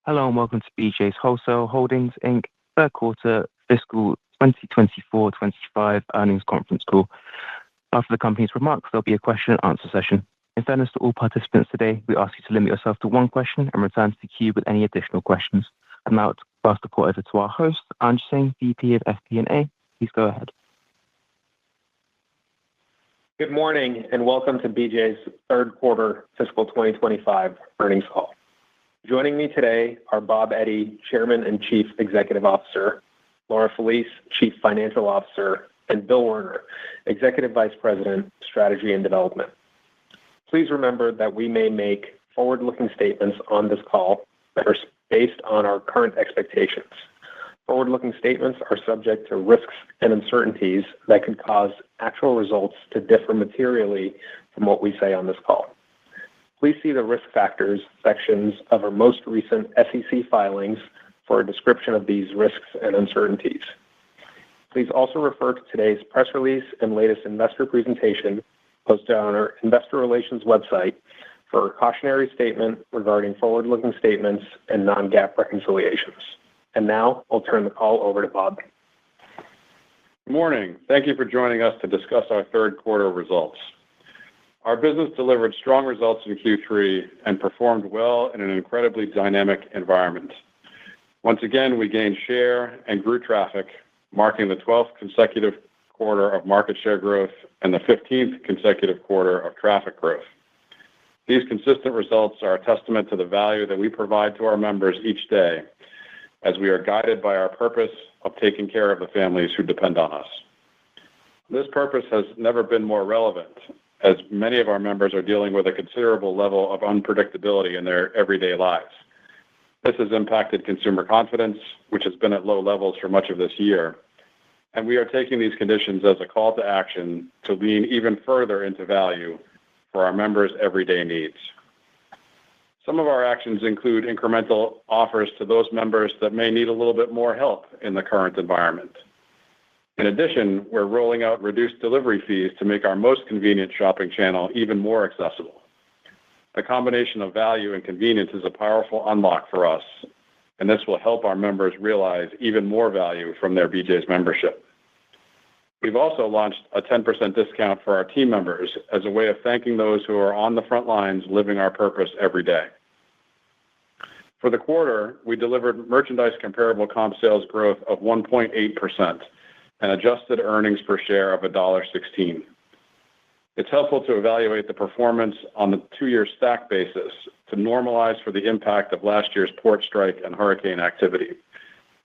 Hello and welcome to BJ's Wholesale Holdings Inc. third quarter fiscal 2024-25 earnings conference call. After the company's remarks, there'll be a question and answer session. In fairness to all participants today, we ask you to limit yourself to one question and return to the queue with any additional questions. And now to pass the call over to our host, Anj Singh, VP of FP&A. Please go ahead. Good morning and welcome to BJ's third quarter fiscal 2025 earnings call. Joining me today are Bob Eddy, Chairman and Chief Executive Officer, Laura Felice, Chief Financial Officer, and Bill Werner, Executive Vice President, Strategy and Development. Please remember that we may make forward-looking statements on this call that are based on our current expectations. Forward-looking statements are subject to risks and uncertainties that could cause actual results to differ materially from what we say on this call. Please see the risk factors sections of our most recent SEC filings for a description of these risks and uncertainties. Please also refer to today's press release and latest investor presentation posted on our investor relations website for a cautionary statement regarding forward-looking statements and non-GAAP reconciliations. And now I'll turn the call over to Bob. Good morning. Thank you for joining us to discuss our third quarter results. Our business delivered strong results in Q3 and performed well in an incredibly dynamic environment. Once again, we gained share and grew traffic, marking the 12th consecutive quarter of market share growth and the 15th consecutive quarter of traffic growth. These consistent results are a testament to the value that we provide to our members each day, as we are guided by our purpose of taking care of the families who depend on us. This purpose has never been more relevant, as many of our members are dealing with a considerable level of unpredictability in their everyday lives. This has impacted consumer confidence, which has been at low levels for much of this year, and we are taking these conditions as a call to action to lean even further into value for our members' everyday needs. Some of our actions include incremental offers to those members that may need a little bit more help in the current environment. In addition, we're rolling out reduced delivery fees to make our most convenient shopping channel even more accessible. The combination of value and convenience is a powerful unlock for us, and this will help our members realize even more value from their BJ's membership. We've also launched a 10% discount for our team members as a way of thanking those who are on the front lines living our purpose every day. For the quarter, we delivered merchandise comparable comp sales growth of 1.8% and adjusted earnings per share of $1.16. It's helpful to evaluate the performance on the two-year stack basis to normalize for the impact of last year's port strike and hurricane activity.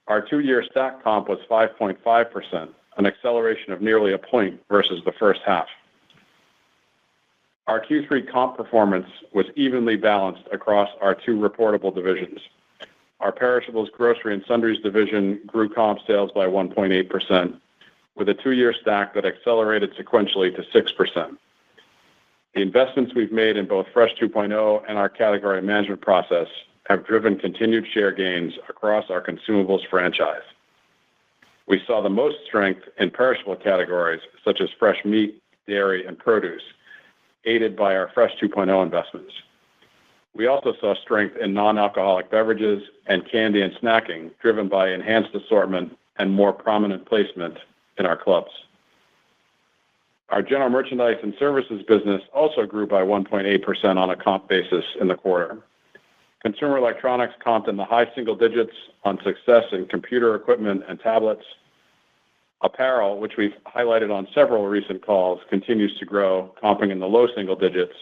Our two-year stack comp was 5.5%, an acceleration of nearly a point versus the first half. Our Q3 comp performance was evenly balanced across our two reportable divisions. Our perishables, grocery, and sundries division grew comp sales by 1.8%, with a two-year stack that accelerated sequentially to 6%. The investments we've made in both Fresh 2.0 and our category management process have driven continued share gains across our consumables franchise. We saw the most strength in perishable categories such as fresh meat, dairy, and produce, aided by our Fresh 2.0 investments. We also saw strength in non-alcoholic beverages and candy and snacking, driven by enhanced assortment and more prominent placement in our clubs. Our general merchandise and services business also grew by 1.8% on a comp basis in the quarter. Consumer electronics comped in the high single digits on success in computer equipment and tablets. Apparel, which we've highlighted on several recent calls, continues to grow, comping in the low single digits.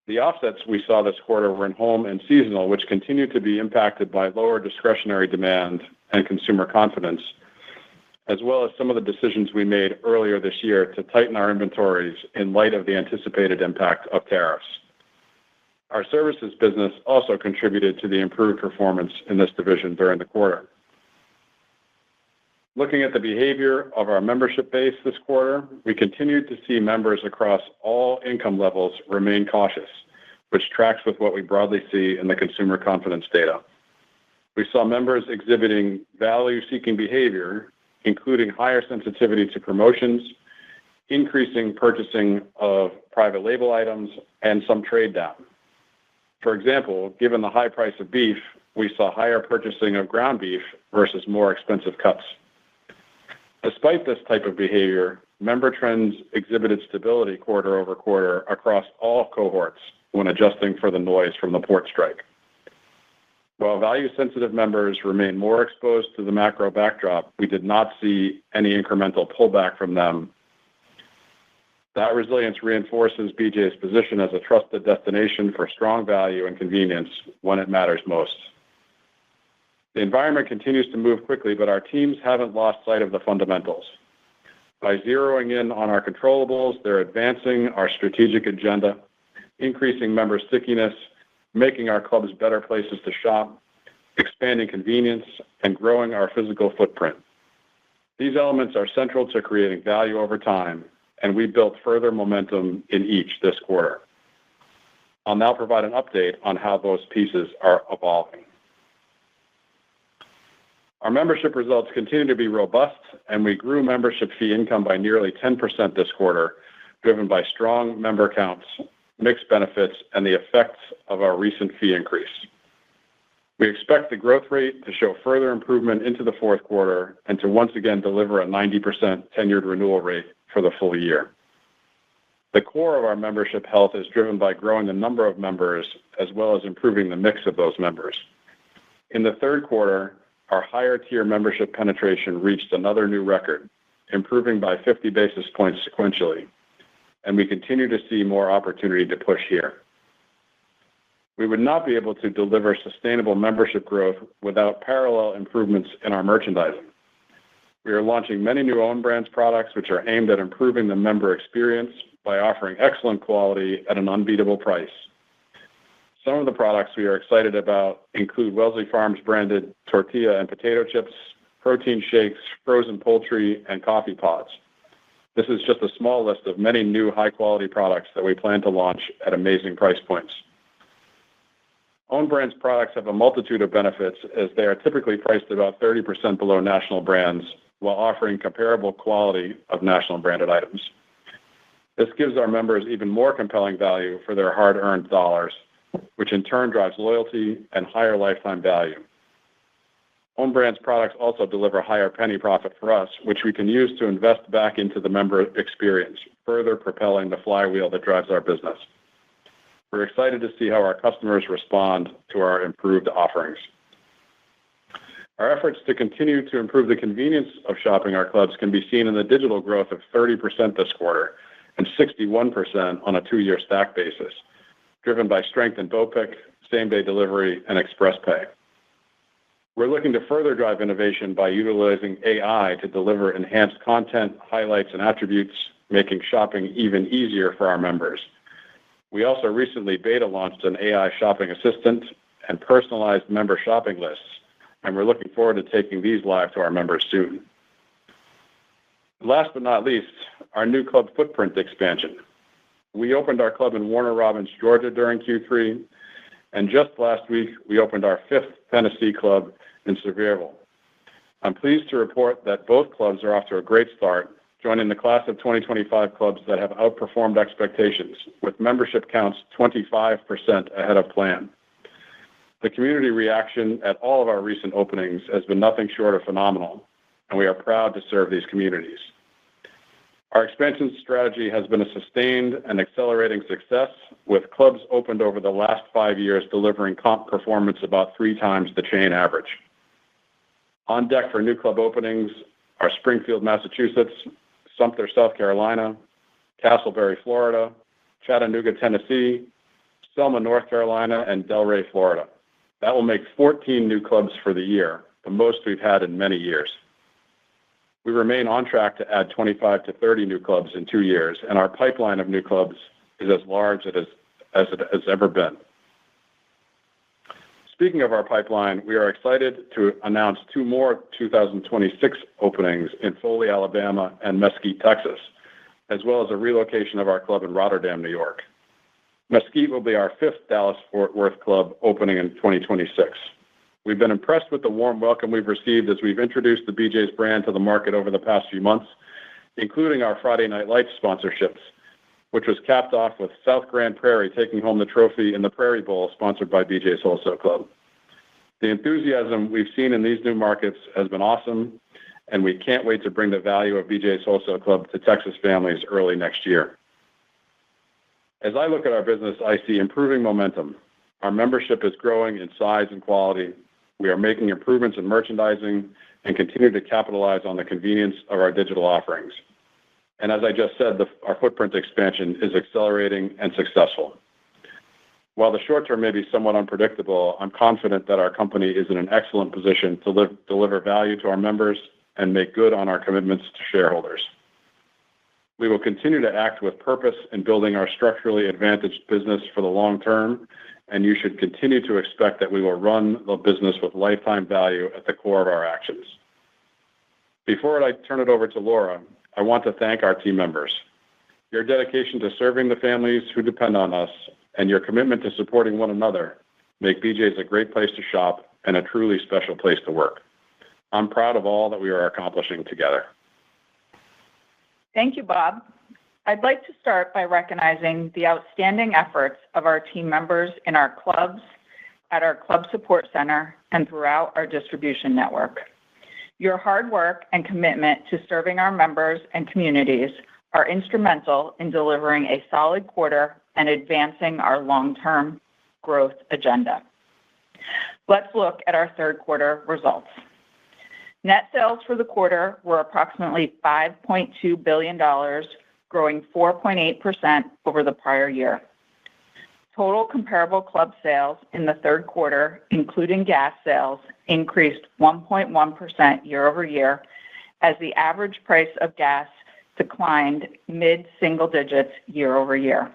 The offsets we saw this quarter were in home and seasonal, which continued to be impacted by lower discretionary demand and consumer confidence, as well as some of the decisions we made earlier this year to tighten our inventories in light of the anticipated impact of tariffs. Our services business also contributed to the improved performance in this division during the quarter. Looking at the behavior of our membership base this quarter, we continued to see members across all income levels remain cautious, which tracks with what we broadly see in the consumer confidence data. We saw members exhibiting value-seeking behavior, including higher sensitivity to promotions, increasing purchasing of private label items, and some trade down. For example, given the high price of beef, we saw higher purchasing of ground beef versus more expensive cuts. Despite this type of behavior, member trends exhibited stability quarter over quarter across all cohorts when adjusting for the noise from the port strike. While value-sensitive members remain more exposed to the macro backdrop, we did not see any incremental pullback from them. That resilience reinforces BJ's position as a trusted destination for strong value and convenience when it matters most. The environment continues to move quickly, but our teams haven't lost sight of the fundamentals. By zeroing in on our controllables, they're advancing our strategic agenda, increasing member stickiness, making our clubs better places to shop, expanding convenience, and growing our physical footprint. These elements are central to creating value over time, and we built further momentum in each this quarter. I'll now provide an update on how those pieces are evolving. Our membership results continue to be robust, and we grew membership fee income by nearly 10% this quarter, driven by strong member counts, mixed benefits, and the effects of our recent fee increase. We expect the growth rate to show further improvement into the fourth quarter and to once again deliver a 90% tenured renewal rate for the full year. The core of our membership health is driven by growing the number of members as well as improving the mix of those members. In the third quarter, our higher tier membership penetration reached another new record, improving by 50 basis points sequentially, and we continue to see more opportunity to push here. We would not be able to deliver sustainable membership growth without parallel improvements in our merchandising. We are launching many new own brands products which are aimed at improving the member experience by offering excellent quality at an unbeatable price. Some of the products we are excited about include Wellesley Farms branded tortilla and potato chips, protein shakes, frozen poultry, and coffee pods. This is just a small list of many new high-quality products that we plan to launch at amazing price points. Own brands products have a multitude of benefits as they are typically priced about 30% below national brands while offering comparable quality of national branded items. This gives our members even more compelling value for their hard-earned dollars, which in turn drives loyalty and higher lifetime value. Own brands products also deliver higher penny profit for us, which we can use to invest back into the member experience, further propelling the flywheel that drives our business. We're excited to see how our customers respond to our improved offerings. Our efforts to continue to improve the convenience of shopping our clubs can be seen in the digital growth of 30% this quarter and 61% on a 2-year stack basis, driven by strength in BOPIC, same-day delivery, and Express Pay. We're looking to further drive innovation by utilizing AI to deliver enhanced content, highlights, and attributes, making shopping even easier for our members. We also recently beta launched an AI shopping assistant and personalized member shopping lists, and we're looking forward to taking these live to our members soon. Last but not least, our new club footprint expansion. We opened our club in Warner Robins, Georgia during Q3, and just last week, we opened our 5th Tennessee club in Sevierville. I'm pleased to report that both clubs are off to a great start, joining the class of 2025 clubs that have outperformed expectations, with membership counts 25% ahead of plan. The community reaction at all of our recent openings has been nothing short of phenomenal, and we are proud to serve these communities. Our expansion strategy has been a sustained and accelerating success, with clubs opened over the last 5 years delivering comp performance about 3 times the chain average. On deck for new club openings are Springfield, Massachusetts, Sumter, South Carolina, Castleberry, Florida, Chattanooga, Tennessee, Selma, North Carolina, and Delray, Florida. That will make 14 new clubs for the year, the most we've had in many years. We remain on track to add 25 to 30 new clubs in 2 years, and our pipeline of new clubs is as large as it has ever been. Speaking of our pipeline, we are excited to announce 2 more 2026 openings in Foley, Alabama, and Mesquite, Texas, as well as a relocation of our club in Rotterdam, New York. Mesquite will be our 5th Dallas-Fort Worth club opening in 2026. We've been impressed with the warm welcome we've received as we've introduced the BJ's brand to the market over the past few months, including our Friday Night Lights sponsorships, which was capped off with South Grand Prairie taking home the trophy in the Prairie Bowl, sponsored by BJ's Wholesale Club. The enthusiasm we've seen in these new markets has been awesome, and we can't wait to bring the value of BJ's Wholesale Club to Texas families early next year. As I look at our business, I see improving momentum. Our membership is growing in size and quality. We are making improvements in merchandising and continue to capitalize on the convenience of our digital offerings. And as I just said, our footprint expansion is accelerating and successful. While the short term may be somewhat unpredictable, I'm confident that our company is in an excellent position to deliver value to our members and make good on our commitments to shareholders. We will continue to act with purpose in building our structurally advantaged business for the long term, and you should continue to expect that we will run the business with lifetime value at the core of our actions. Before I turn it over to Laura, I want to thank our team members. Your dedication to serving the families who depend on us and your commitment to supporting one another make BJ's a great place to shop and a truly special place to work. I'm proud of all that we are accomplishing together. Thank you, Bob. I'd like to start by recognizing the outstanding efforts of our team members in our clubs, at our club support center, and throughout our distribution network. Your hard work and commitment to serving our members and communities are instrumental in delivering a solid quarter and advancing our long-term growth agenda. Let's look at our third quarter results. Net sales for the quarter were approximately $5.2 billion, growing 4.8% over the prior year. Total comparable club sales in the third quarter, including gas sales, increased 1.1% year over year as the average price of gas declined mid-single digits year over year.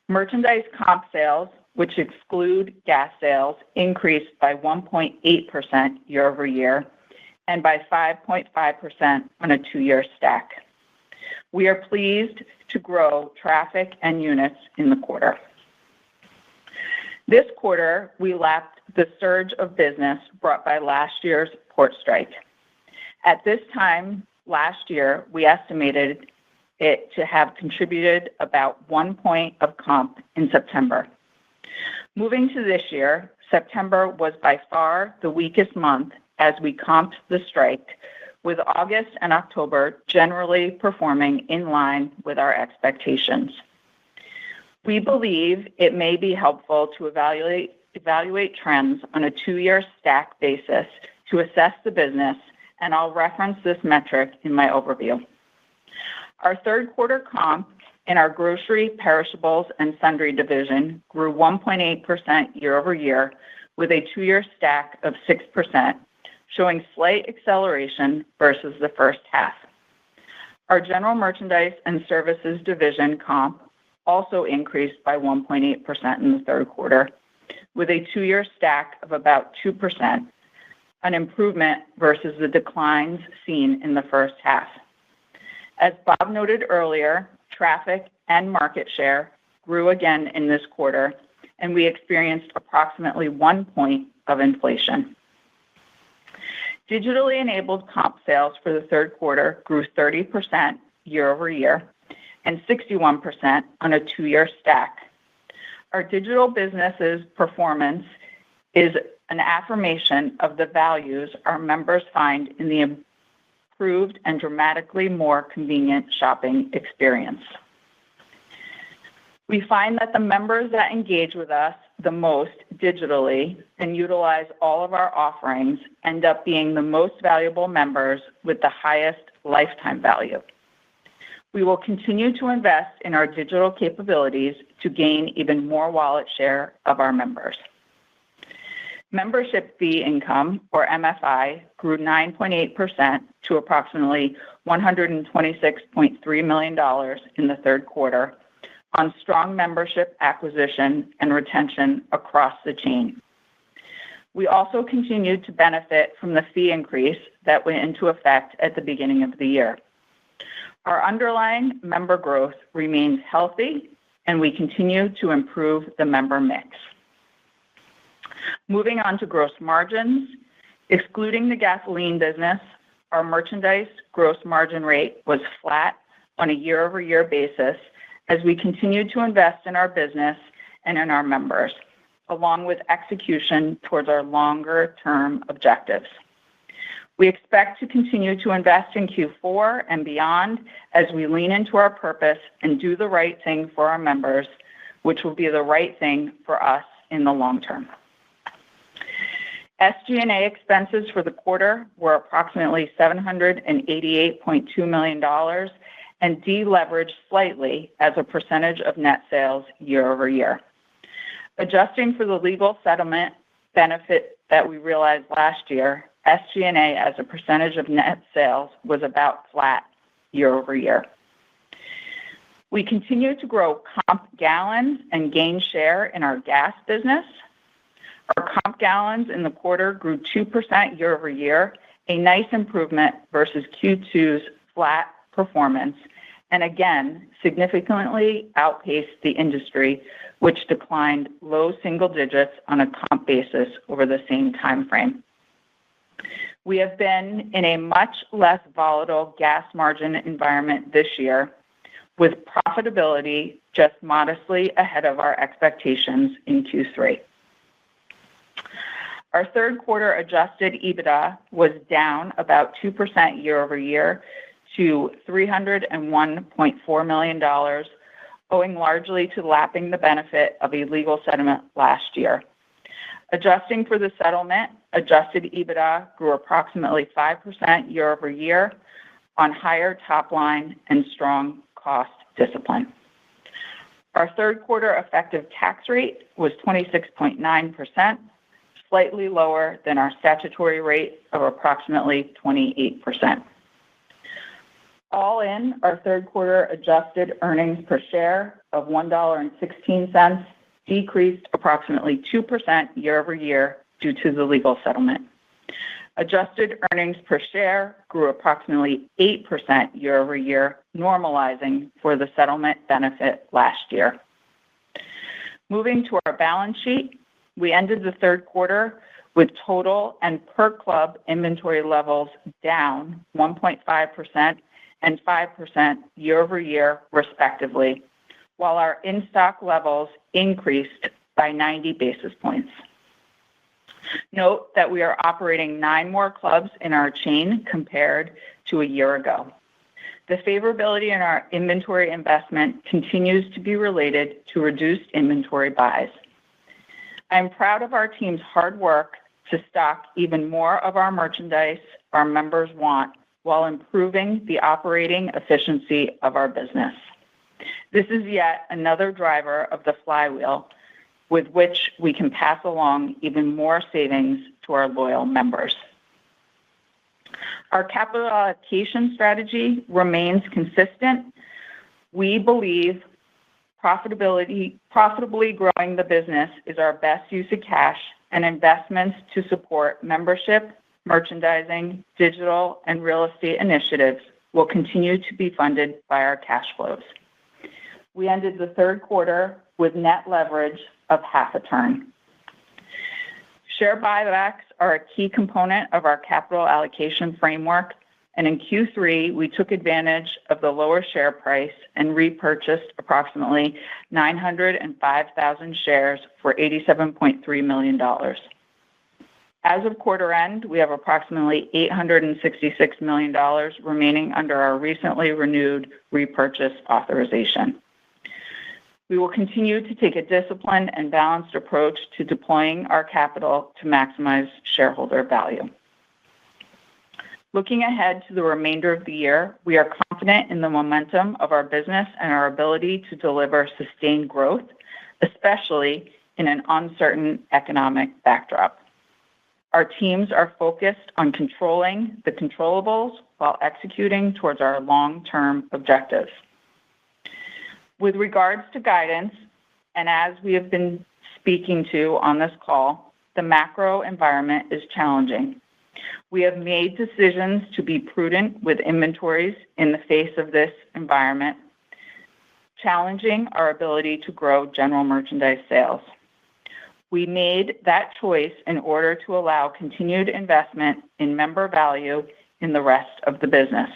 Merchandise comp sales, which exclude gas sales, increased by 1.8% year over year and by 5.5% on a two-year stack. We are pleased to grow traffic and units in the quarter. This quarter, we lapped the surge of business brought by last year's port strike. At this time last year, we estimated it to have contributed about 1 point of comp in September. Moving to this year, September was by far the weakest month as we comped the strike, with August and October generally performing in line with our expectations. We believe it may be helpful to evaluate trends on a two-year stack basis to assess the business, and I'll reference this metric in my overview. Our third quarter comp in our grocery, perishables, and sundry division grew 1.8% year over year with a two-year stack of 6%, showing slight acceleration versus the first half. Our general merchandise and services division comp also increased by 1.8% in the third quarter, with a two-year stack of about 2%, an improvement versus the declines seen in the first half. As Bob noted earlier, traffic and market share grew again in this quarter, and we experienced approximately 1 point of inflation. Digitally enabled comp sales for the third quarter grew 30% year over year and 61% on a two-year stack. Our digital business's performance is an affirmation of the values our members find in the improved and dramatically more convenient shopping experience. We find that the members that engage with us the most digitally and utilize all of our offerings end up being the most valuable members with the highest lifetime value. We will continue to invest in our digital capabilities to gain even more wallet share of our members. Membership fee income, or MFI, grew 9.8% to approximately $126.3 million in the third quarter on strong membership acquisition and retention across the chain. We also continued to benefit from the fee increase that went into effect at the beginning of the year. Our underlying member growth remains healthy, and we continue to improve the member mix. Moving on to gross margins, excluding the gasoline business, our merchandise gross margin rate was flat on a year-over-year basis as we continue to invest in our business and in our members, along with execution towards our longer-term objectives. We expect to continue to invest in Q4 and beyond as we lean into our purpose and do the right thing for our members, which will be the right thing for us in the long term. SG&A expenses for the quarter were approximately $788.2 million and deleveraged slightly as a percentage of net sales year over year. Adjusting for the legal settlement benefit that we realized last year, SG&A as a percentage of net sales was about flat year over year. We continue to grow comp gallons and gain share in our gas business. Our comp gallons in the quarter grew 2% year over year, a nice improvement versus Q2's flat performance, and again, significantly outpaced the industry, which declined low single digits on a comp basis over the same time frame. We have been in a much less volatile gas margin environment this year, with profitability just modestly ahead of our expectations in Q3. Our third quarter adjusted EBITDA was down about 2% year over year to $301.4 million, owing largely to lapping the benefit of a legal settlement last year. Adjusting for the settlement, adjusted EBITDA grew approximately 5% year over year on higher top line and strong cost discipline. Our third quarter effective tax rate was 26.9%, slightly lower than our statutory rate of approximately 28%. All in, our third quarter adjusted earnings per share of $1.16 decreased approximately 2% year over year due to the legal settlement. Adjusted earnings per share grew approximately 8% year over year, normalizing for the settlement benefit last year. Moving to our balance sheet, we ended the third quarter with total and per club inventory levels down 1.5% and 5% year over year, respectively, while our in-stock levels increased by 90 basis points. Note that we are operating 9 more clubs in our chain compared to a year ago. The favorability in our inventory investment continues to be related to reduced inventory buys. I'm proud of our team's hard work to stock even more of our merchandise our members want while improving the operating efficiency of our business. This is yet another driver of the flywheel with which we can pass along even more savings to our loyal members. Our capital allocation strategy remains consistent. We believe profitably growing the business is our best use of cash, and investments to support membership, merchandising, digital, and real estate initiatives will continue to be funded by our cash flows. We ended the third quarter with net leverage of 0.5 turn. Share buybacks are a key component of our capital allocation framework, and in Q3, we took advantage of the lower share price and repurchased approximately 905,000 shares for $87.3 million. As of quarter end, we have approximately $866 million remaining under our recently renewed repurchase authorization. We will continue to take a disciplined and balanced approach to deploying our capital to maximize shareholder value. Looking ahead to the remainder of the year, we are confident in the momentum of our business and our ability to deliver sustained growth, especially in an uncertain economic backdrop. Our teams are focused on controlling the controllables while executing towards our long-term objectives. With regards to guidance, and as we have been speaking to on this call, the macro environment is challenging. We have made decisions to be prudent with inventories in the face of this environment, challenging our ability to grow general merchandise sales. We made that choice in order to allow continued investment in member value in the rest of the business.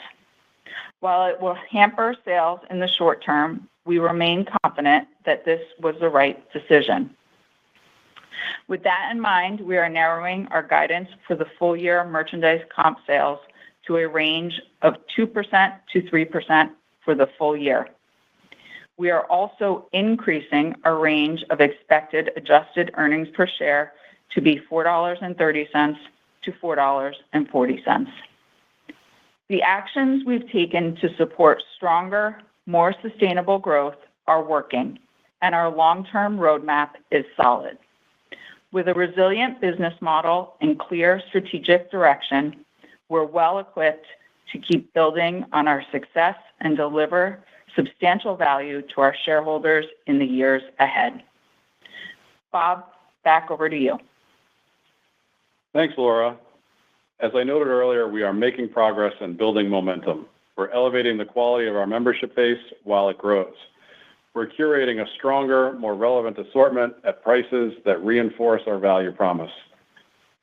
While it will hamper sales in the short term, we remain confident that this was the right decision. With that in mind, we are narrowing our guidance for the full year merchandise comp sales to a range of 2% to 3% for the full year. We are also increasing our range of expected adjusted earnings per share to be $4.30 to $4.40. The actions we've taken to support stronger, more sustainable growth are working, and our long-term roadmap is solid. With a resilient business model and clear strategic direction, we're well equipped to keep building on our success and deliver substantial value to our shareholders in the years ahead. Bob, back over to you. Thanks, Laura. As I noted earlier, we are making progress and building momentum. We're elevating the quality of our membership base while it grows. We're curating a stronger, more relevant assortment at prices that reinforce our value promise.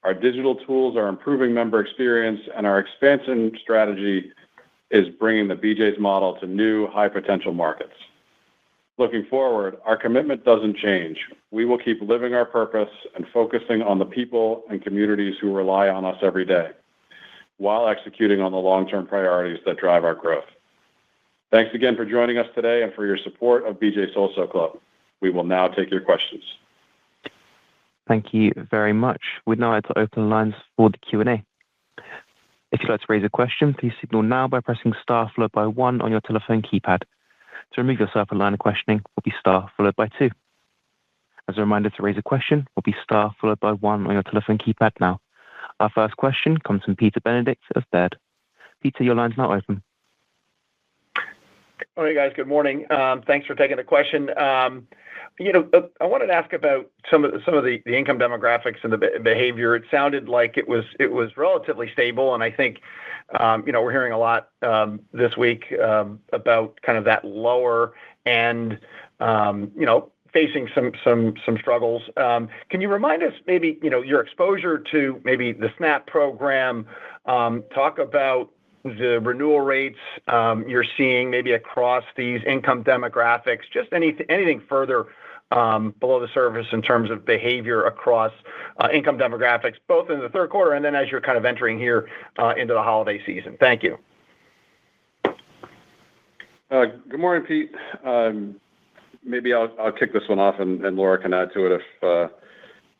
Our digital tools are improving member experience, and our expansion strategy is bringing the BJ's model to new high-potential markets. Looking forward, our commitment doesn't change. We will keep living our purpose and focusing on the people and communities who rely on us every day, while executing on the long-term priorities that drive our growth. Thanks again for joining us today and for your support of BJ's Wholesale Club. We will now take your questions. Thank you very much. We'd now like to open the lines for the Q&A. If you'd like to raise a question, please signal now by pressing star followed by 1 on your telephone keypad. To remove yourself from line of questioning, will be star followed by 2. As a reminder, to raise a question, will be star followed by 1 on your telephone keypad now. Our first question comes from Peter Benedict of Baird. Peter, your line's now open. All right, guys. Good morning. Thanks for taking the question. I wanted to ask about some of the income demographics and the behavior. It sounded like it was relatively stable, and I think we're hearing a lot this week about kind of that lower end, facing some struggles. Can you remind us maybe your exposure to maybe the SNAP program? Talk about the renewal rates you're seeing maybe across these income demographics. Just anything further below the surface in terms of behavior across income demographics, both in the third quarter and then as you're kind of entering here into the holiday season. Thank you. Good morning, Pete. Maybe I'll kick this one off, and Laura can add to it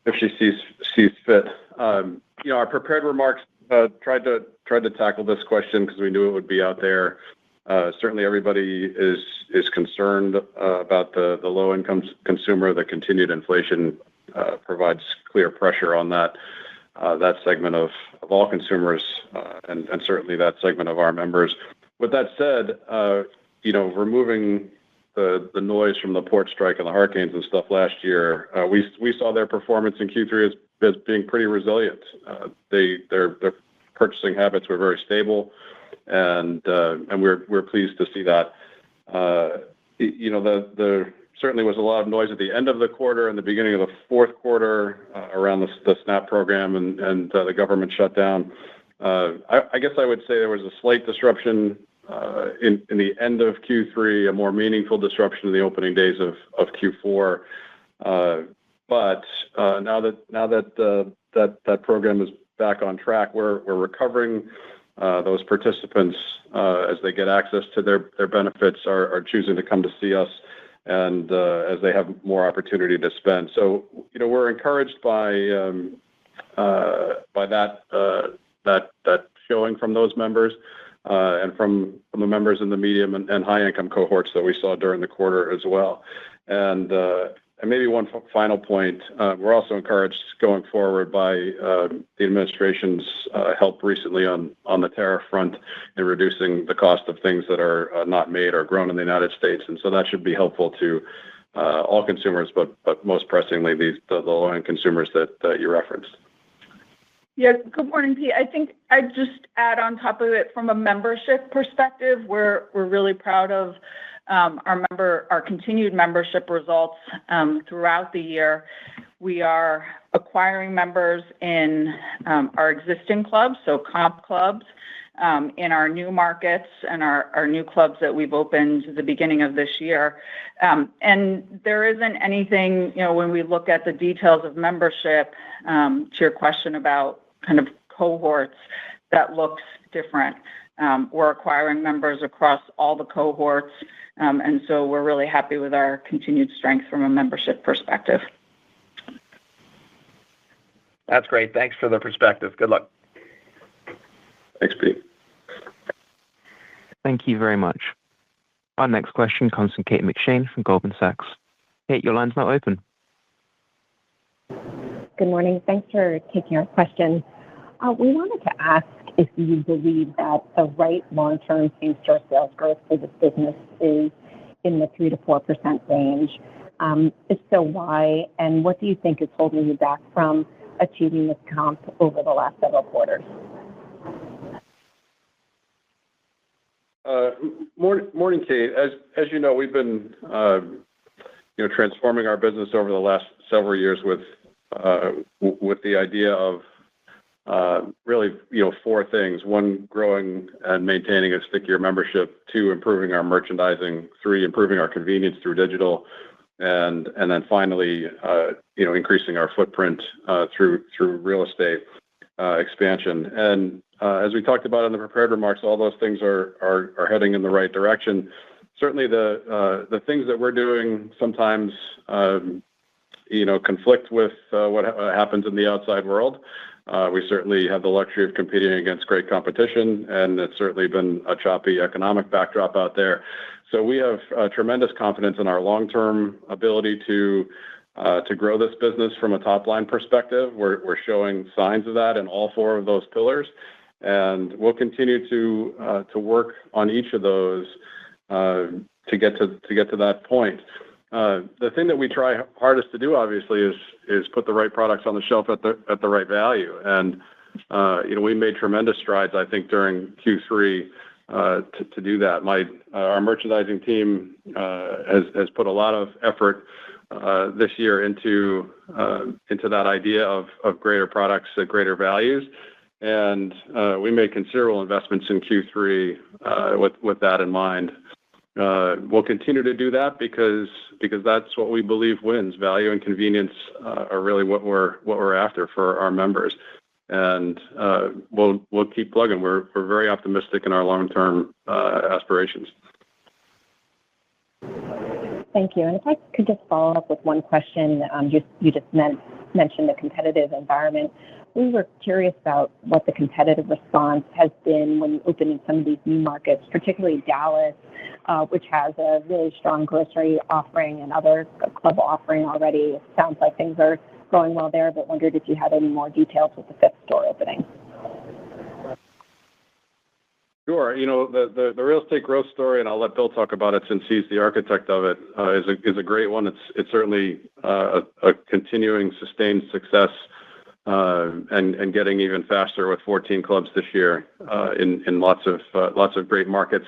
if she sees fit. Our prepared remarks tried to tackle this question because we knew it would be out there. Certainly, everybody is concerned about the low-income consumer. The continued inflation provides clear pressure on that segment of all consumers, and certainly that segment of our members. With that said, removing the noise from the port strike and the hurricanes and stuff last year, we saw their performance in Q3 as being pretty resilient. Their purchasing habits were very stable, and we're pleased to see that. There certainly was a lot of noise at the end of the quarter and the beginning of the fourth quarter around the SNAP program and the government shutdown. I guess I would say there was a slight disruption in the end of Q3, a more meaningful disruption in the opening days of Q4. But now that program is back on track, we're recovering. Those participants, as they get access to their benefits, are choosing to come to see us, and as they have more opportunity to spend. So, we're encouraged by that showing from those members and from the members in the medium and high income cohorts that we saw during the quarter as well. And maybe one final point, we're also encouraged going forward by the administration's help recently on the tariff front in reducing the cost of things that are not made or grown in the United States. And so that should be helpful to all consumers, but most pressingly, the low-end consumers that you referenced. Yeah, good morning, Pete. I think I'd just add on top of it from a membership perspective, we're really proud of our continued membership results throughout the year. We are acquiring members in our existing clubs, so comp clubs, in our new markets and our new clubs that we've opened at the beginning of this year. And there isn't anything, when we look at the details of membership, to your question about kind of cohorts, that looks different. We're acquiring members across all the cohorts, and so we're really happy with our continued strength from a membership perspective. That's great. Thanks for the perspective. Good luck. Thanks, Pete. Thank you very much. Our next question comes from Kate McShane from Goldman Sachs. Kate, your line's now open. Good morning. Thanks for taking our question. We wanted to ask if you believe that the right long-term same-store sales growth for this business is in the 3 to 4% range. If so, why? And what do you think is holding you back from achieving this comp over the last several quarters? Morning, Kate. As you know, we've been transforming our business over the last several years with the idea of really, four things. One, growing and maintaining a stickier membership. Two, improving our merchandising. Three, improving our convenience through digital. And then finally, increasing our footprint through real estate expansion. And as we talked about in the prepared remarks, all those things are heading in the right direction. Certainly, the things that we're doing sometimes conflict with what happens in the outside world. We certainly have the luxury of competing against great competition, and it's certainly been a choppy economic backdrop out there. So we have tremendous confidence in our long-term ability to grow this business from a top-line perspective. We're showing signs of that in all four of those pillars, and we'll continue to work on each of those to get to that point. The thing that we try hardest to do, obviously, is put the right products on the shelf at the right value. And we made tremendous strides, I think, during Q3 to do that. Our merchandising team has put a lot of effort this year into that idea of greater products at greater values. And we made considerable investments in Q3 with that in mind. We'll continue to do that because that's what we believe wins. Value and convenience are really what we're after for our members. And we'll keep plugging. We're very optimistic in our long-term aspirations. Thank you. And if I could just follow up with one question, you just mentioned the competitive environment. We were curious about what the competitive response has been when you open in some of these new markets, particularly Dallas, which has a really strong grocery offering and other club offering already. It sounds like things are going well there, but wondered if you had any more details with the fifth store opening. Sure. The real estate growth story, and I'll let Bill talk about it since he's the architect of it, is a great one. It's certainly a continuing sustained success and getting even faster with 14 clubs this year in lots of great markets.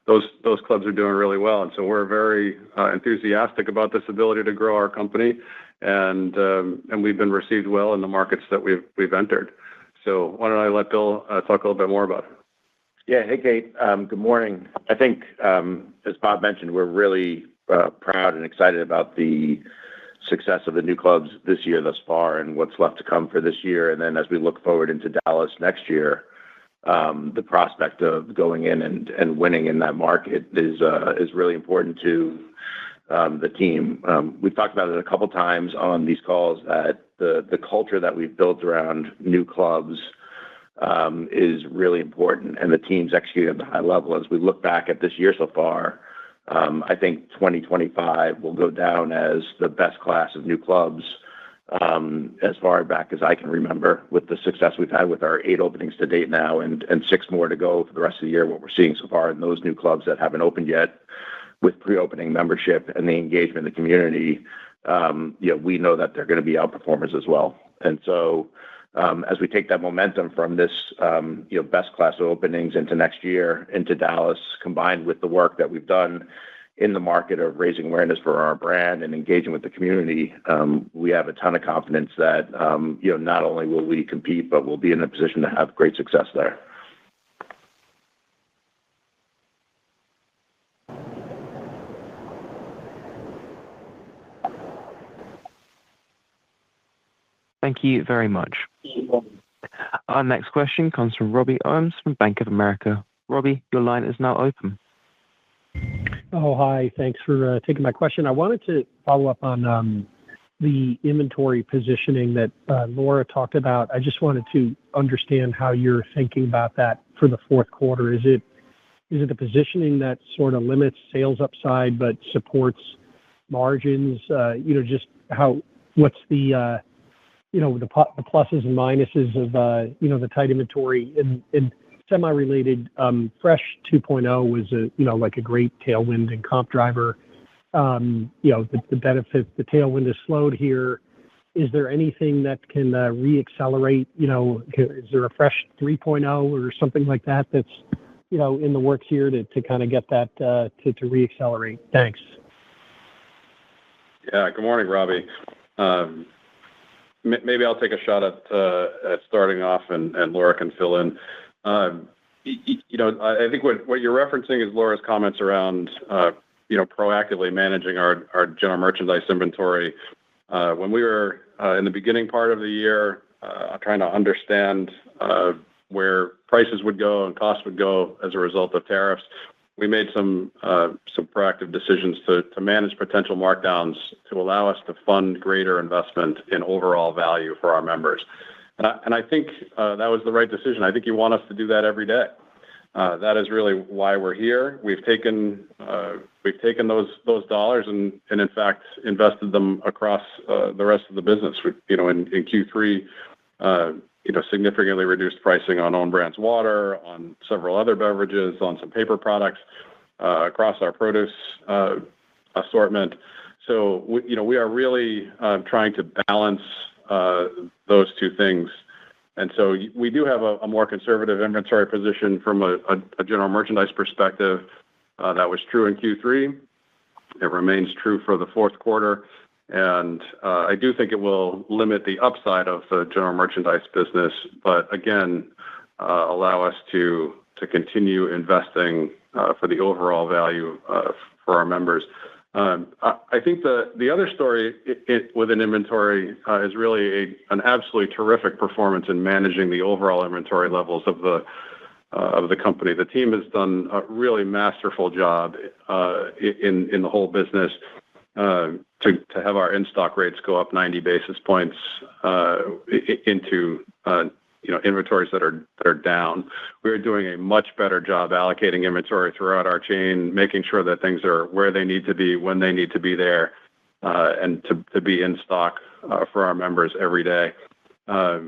Those clubs are doing really well, and so we're very enthusiastic about this ability to grow our company, and we've been received well in the markets that we've entered. So why don't I let Bill talk a little bit more about it? Yeah. Hey, Kate. Good morning. I think, as Bob mentioned, we're really proud and excited about the success of the new clubs this year thus far and what's left to come for this year. And then as we look forward into Dallas next year, the prospect of going in and winning in that market is really important to the team. We've talked about it a couple times on these calls that the culture that we've built around new clubs is really important, and the team's executing at the high level. As we look back at this year so far, I think 2025 will go down as the best class of new clubs as far back as I can remember, with the success we've had with our 8 openings to date now and 6 more to go for the rest of the year. What we're seeing so far in those new clubs that haven't opened yet, with pre-opening membership and the engagement in the community, we know that they're going to be outperformers as well. And so as we take that momentum from this best class of openings into next year, into Dallas, combined with the work that we've done in the market of raising awareness for our brand and engaging with the community, we have a ton of confidence that not only will we compete, but we'll be in a position to have great success there. Thank you very much. Our next question comes from Robbie Ohmes from Bank of America. Robbie, your line is now open. Oh, hi. Thanks for taking my question. I wanted to follow up on the inventory positioning that Laura talked about. I just wanted to understand how you're thinking about that for the fourth quarter. Is it a positioning that sort of limits sales upside but supports margins? Just what's the pluses and minuses of the tight inventory and semi-related. Fresh 2.0 was a great tailwind and comp driver. The benefit, the tailwind has slowed here. Is there anything that can re-accelerate? Is there a Fresh 3.0 or something like that that's in the works here to kind of get that to re-accelerate? Thanks. Yeah. Good morning, Robbie. Maybe I'll take a shot at starting off, and Laura can fill in. I think what you're referencing is Laura's comments around proactively managing our general merchandise inventory. When we were in the beginning part of the year, trying to understand where prices would go and costs would go as a result of tariffs, we made some proactive decisions to manage potential markdowns to allow us to fund greater investment in overall value for our members. And I think that was the right decision. I think you want us to do that every day. That is really why we're here. We've taken those dollars and in fact invested them across the rest of the business. In Q3, significantly reduced pricing on own brands water, on several other beverages, on some paper products across our produce assortment. So we are really trying to balance those two things. And so we do have a more conservative inventory position from a general merchandise perspective. That was true in Q3. It remains true for the fourth quarter. And I do think it will limit the upside of the general merchandise business, but again, allow us to continue investing for the overall value for our members. I think the other story within inventory is really an absolutely terrific performance in managing the overall inventory levels of the company. The team has done a really masterful job in the whole business to have our in-stock rates go up 90 basis points into inventories that are down. We're doing a much better job allocating inventory throughout our chain, making sure that things are where they need to be, when they need to be there, and to be in stock for our members every day.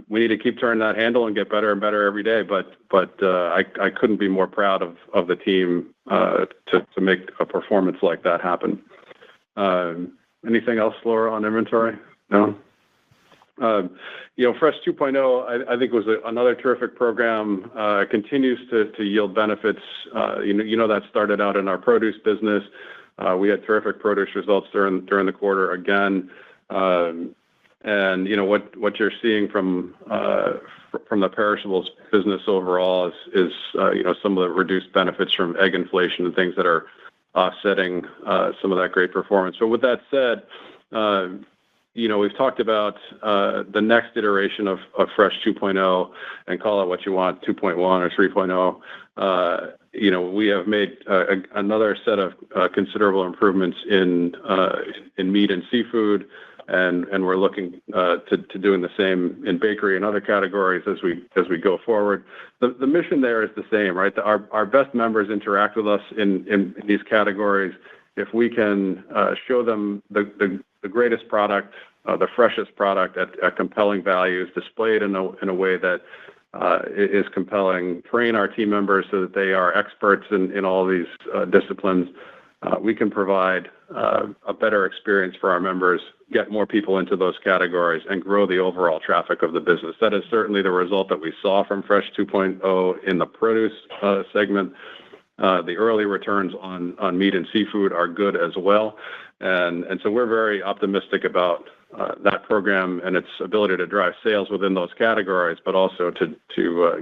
We need to keep turning that handle and get better and better every day, but I couldn't be more proud of the team to make a performance like that happen. Anything else, Laura, on inventory? No? Fresh 2.0, I think was another terrific program. Continues to yield benefits. That started out in our produce business. We had terrific produce results during the quarter again. And what you're seeing from the perishables business overall is some of the reduced benefits from egg inflation and things that are offsetting some of that great performance. But with that said, we've talked about the next iteration of Fresh 2.0, and call it what you want, 2.1 or 3.0. We have made another set of considerable improvements in meat and seafood, and we're looking to doing the same in bakery and other categories as we go forward. The mission there is the same, right? Our best members interact with us in these categories. If we can show them the greatest product, the freshest product at compelling values, displayed in a way that is compelling, train our team members so that they are experts in all these disciplines, we can provide a better experience for our members, get more people into those categories, and grow the overall traffic of the business. That is certainly the result that we saw from Fresh 2.0 in the produce segment. The early returns on meat and seafood are good as well. And so we're very optimistic about that program and its ability to drive sales within those categories, but also to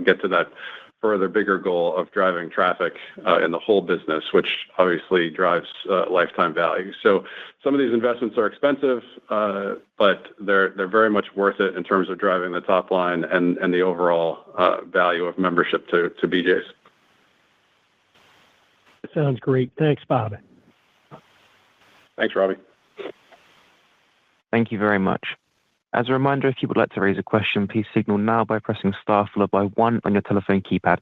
get to that further bigger goal of driving traffic in the whole business, which obviously drives lifetime value. So some of these investments are expensive, but they're very much worth it in terms of driving the top line and the overall value of membership to BJ's. Sounds great. Thanks, Bob. Thanks, Robbie. Thank you very much. As a reminder, if you would like to raise a question, please signal now by pressing star followed by 1 on your telephone keypad.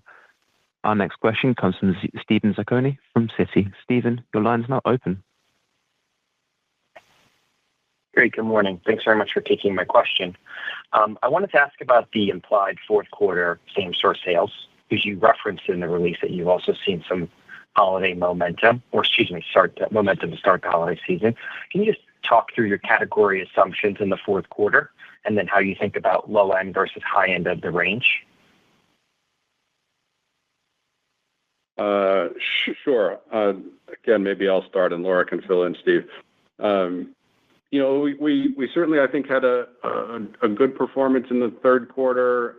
Our next question comes from Steven Zaccone from Citi. Steven, your line is now open. Great. Good morning. Thanks very much for taking my question. I wanted to ask about the implied fourth quarter same-store sales, because you referenced in the release that you've also seen some holiday momentum, momentum to start the holiday season. Can you just talk through your category assumptions in the fourth quarter, and then how you think about low end versus high end of the range? Sure. Again, maybe I'll start and Laura can fill in, Steve. We certainly, I think, had a good performance in the third quarter.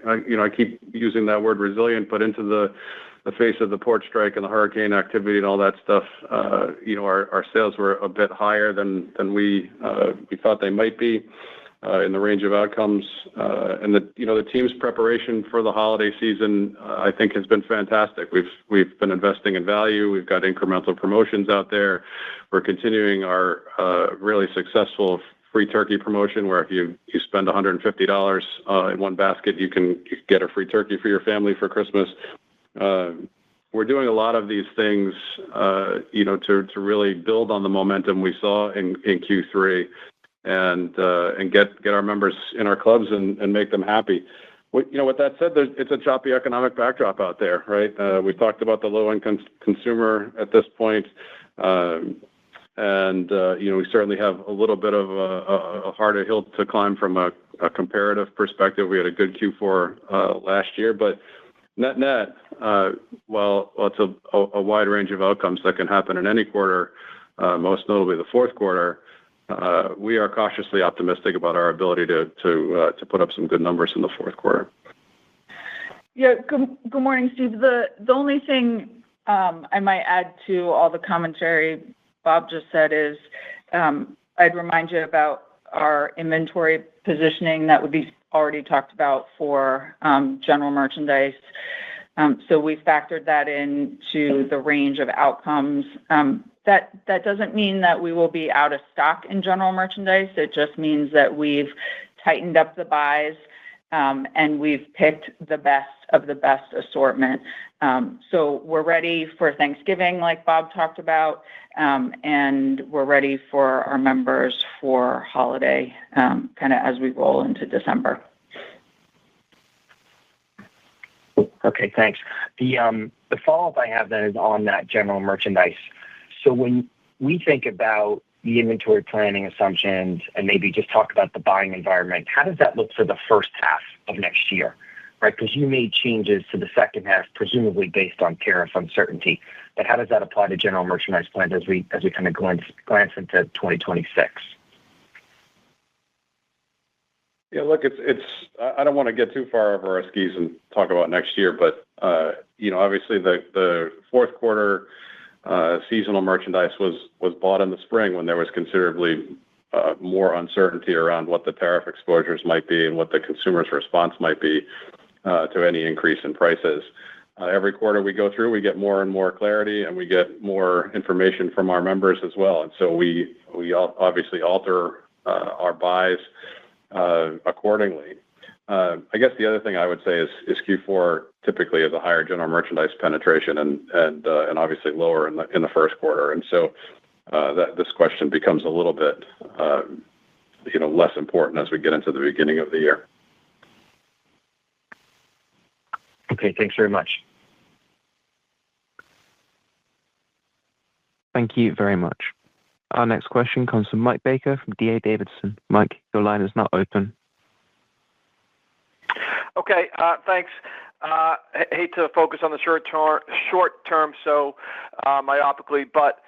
I keep using that word resilient, but into the face of the port strike and the hurricane activity and all that stuff, our sales were a bit higher than we thought they might be in the range of outcomes. And the team's preparation for the holiday season, I think, has been fantastic. We've been investing in value. We've got incremental promotions out there. We're continuing our really successful free turkey promotion, where if you spend $150 in one basket, you can get a free turkey for your family for Christmas. We're doing a lot of these things, to really build on the momentum we saw in Q3 and get our members in our clubs and make them happy. With that said, it's a choppy economic backdrop out there, right? We've talked about the low-income consumer at this point. We certainly have a little bit of a harder hill to climb from a comparative perspective. We had a good Q4 last year, but net, while it's a wide range of outcomes that can happen in any quarter, most notably the fourth quarter, we are cautiously optimistic about our ability to put up some good numbers in the fourth quarter. Yeah. Good morning, Steve. The only thing I might add to all the commentary Bob just said is I'd remind you about our inventory positioning that would be already talked about for general merchandise. So we factored that into the range of outcomes. That doesn't mean that we will be out of stock in general merchandise. It just means that we've tightened up the buys and we've picked the best of the best assortment. So we're ready for Thanksgiving, like Bob talked about, and we're ready for our members for holiday, kind of as we roll into December. Okay, thanks. The follow-up I have then is on that general merchandise. So when we think about the inventory planning assumptions and maybe just talk about the buying environment, how does that look for the first half of next year? Right, because you made changes to the second half, presumably based on tariff uncertainty. But how does that apply to general merchandise plans as we kind of glance into 2026? Yeah, look, it's. I don't want to get too far over our skis and talk about next year, but obviously the fourth quarter seasonal merchandise was bought in the spring when there was considerably more uncertainty around what the tariff exposures might be and what the consumer's response might be to any increase in prices. Every quarter we go through, we get more and more clarity, and we get more information from our members as well. And so we obviously alter our buys accordingly. I guess the other thing I would say is Q4 typically has a higher general merchandise penetration and obviously lower in the first quarter. And so that this question becomes a little bit less important as we get into the beginning of the year. Okay, thanks very much. Thank you very much. Our next question comes from Mike Baker from D.A. Davidson. Mike, your line is now open. Okay, thanks. Hate to focus on the short term so myopically, but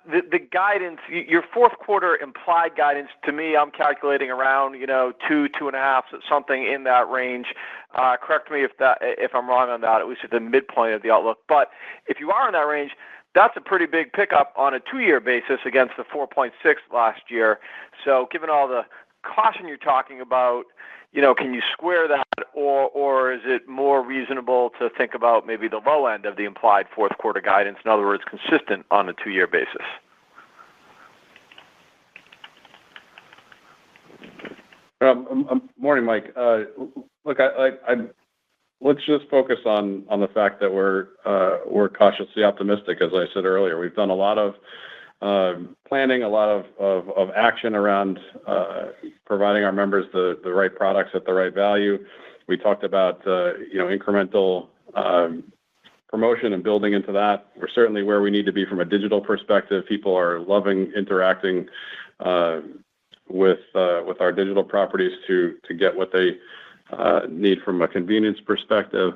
the guidance, your fourth quarter implied guidance, to me, I'm calculating around 2.5, something in that range. Correct me if I'm wrong on that, at least at the midpoint of the outlook. But if you are in that range, that's a pretty big pickup on a 2-year basis against the 4.6 last year. So given all the caution you're talking about, can you square that, or is it more reasonable to think about maybe the low end of the implied fourth quarter guidance? In other words, consistent on a 2-year basis. Morning, Mike. Look, let's just focus on the fact that we're cautiously optimistic. As I said earlier, we've done a lot of planning, a lot of action around providing our members the right products at the right value. We talked about incremental promotion and building into that. We're certainly where we need to be from a digital perspective. People are loving interacting with our digital properties to get what they need from a convenience perspective.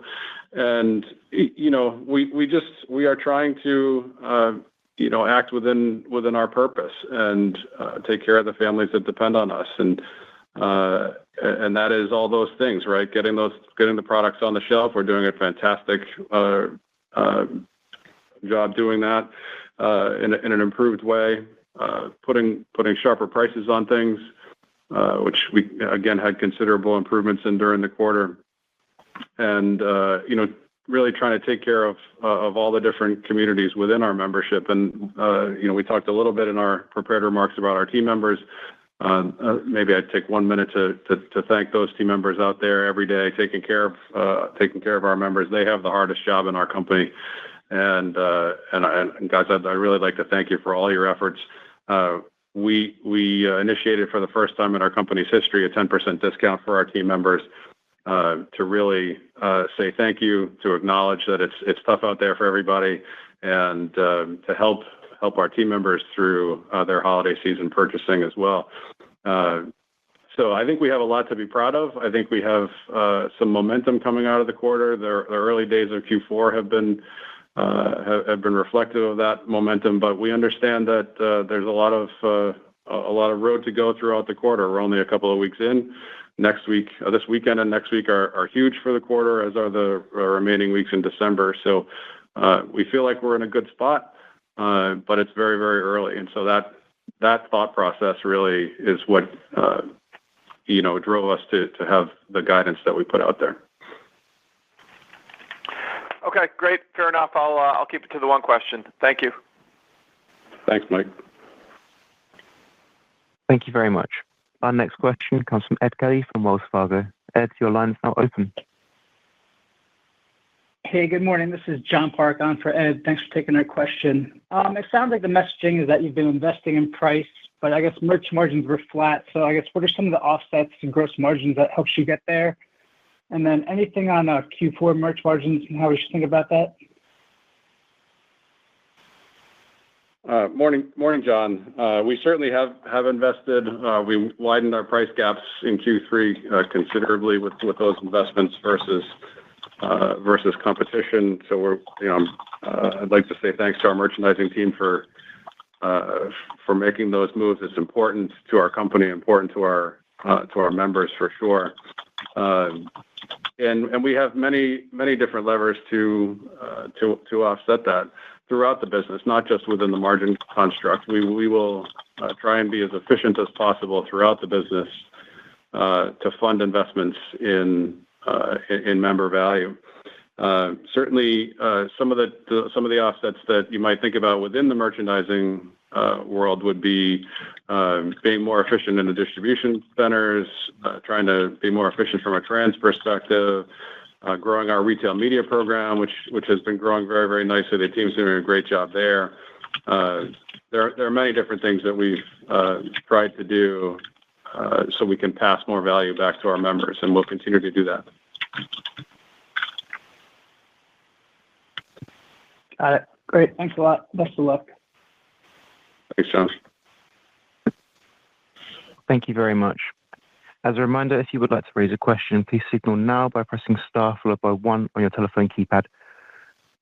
And we are trying to act within our purpose and take care of the families that depend on us, and that is all those things, right? Getting the products on the shelf. We're doing a fantastic job doing that in an improved way. Putting sharper prices on things, which we again had considerable improvements in during the quarter, and really trying to take care of all the different communities within our membership. And we talked a little bit in our prepared remarks about our team members. Maybe I'd take 1 minute to thank those team members out there every day taking care of our members. They have the hardest job in our company, and guys, I'd really like to thank you for all your efforts. We initiated for the first time in our company's history a 10% discount for our team members, to really say thank you, to acknowledge that it's tough out there for everybody, and to help our team members through their holiday season purchasing as well. So I think we have a lot to be proud of. I think we have some momentum coming out of the quarter. The early days of Q4 have been reflective of that momentum, but we understand that there's a lot of road to go throughout the quarter. We're only a couple of weeks in. This weekend and next week are huge for the quarter, as are the remaining weeks in December. So we feel like we're in a good spot, but it's very, very early. And so that thought process really is what drove us to have the guidance that we put out there. Okay, great. Fair enough. I'll keep it to the one question. Thank you. Thanks, Mike. Thank you very much. Our next question comes from Ed Kelly from Wells Fargo. Ed, your line is now open. Hey, good morning. This is John Park on for Ed. Thanks for taking our question. It sounds like the messaging is that you've been investing in price, but I guess merch margins were flat. So I guess what are some of the offsets and gross margins that helps you get there? And then anything on Q4 merch margins and how we should think about that? Morning, John. We certainly have invested. We widened our price gaps in Q3 considerably with those investments versus competition. So I'd like to say thanks to our merchandising team for making those moves. It's important to our company, important to our members for sure. And we have many different levers to offset that throughout the business, not just within the margin construct. We will try and be as efficient as possible throughout the business to fund investments in member value. Certainly, some of the offsets that you might think about within the merchandising world would be being more efficient in the distribution centers, trying to be more efficient from a trans perspective, growing our retail media program, which has been growing very, very nicely. The team's doing a great job there. There are many different things that we've tried to do so we can pass more value back to our members, and we'll continue to do that. Got it. Great. Thanks a lot. Best of luck. Thanks, John. Thank you very much. As a reminder, if you would like to raise a question, please signal now by pressing star followed by one on your telephone keypad.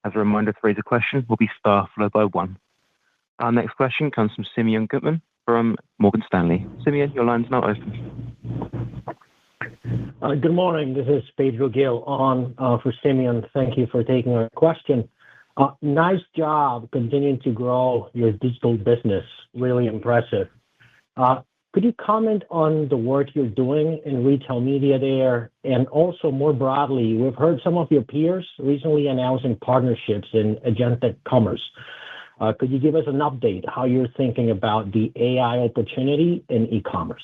As a reminder, to raise a question will be star followed by one. Our next question comes from Simeon Gutman from Morgan Stanley. Simeon, your line's now open. Good morning. This is Pedro Gil on for Simeon. Thank you for taking our question. Nice job continuing to grow your digital business. Really impressive. Could you comment on the work you're doing in retail media there? And also more broadly, we've heard some of your peers recently announcing partnerships in agentic commerce. Could you give us an update how you're thinking about the AI opportunity in e-commerce?